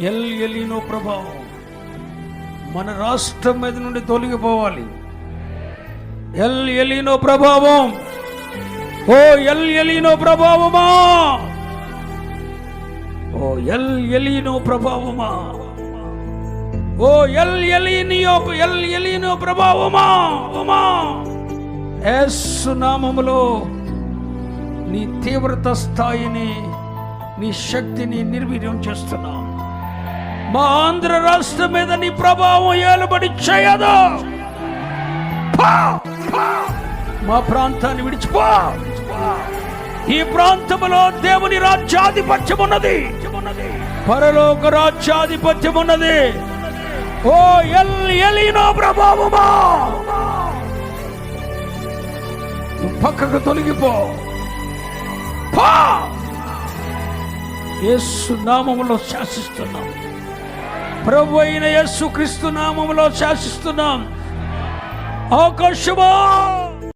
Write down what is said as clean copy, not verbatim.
L ఎలీనో ప్రభావం మన రాష్ట్రం మీద నుండి తొలగిపోవాలి. ఎల్ ఎలీనో ప్రభావం, ఓ ఎల్ ఎలీనో ప్రభావమా, ఓ ఎల్ ఎలీనో ప్రభావమా, ఓ ఎల్ ఎలీనో ప్రభావమా. యేసు నామములో నీ తీవ్రత స్థాయిని, నీ శక్తిని నిర్వీర్యం చేస్తున్నా. మా ఆంధ్ర రాష్ట్రం మీద నీ ప్రభావం ఏలుబడి చేయదు. మా ప్రాంతాన్ని విడిచిపో. ఈ ప్రాంతంలో దేవుని రాజ్యాధిపత్యం ఉన్నది, పరలోక రాజ్యాధిపత్యం ఉన్నది. ఓ ఎల్ ఎలీనో ప్రభావమా, పక్కకు తొలగిపో. యేసు నామములో శాసిస్తున్నాం. ప్రభు అయిన యేసు క్రీస్తు నామములో శాసిస్తున్నాం. ఆకాశమా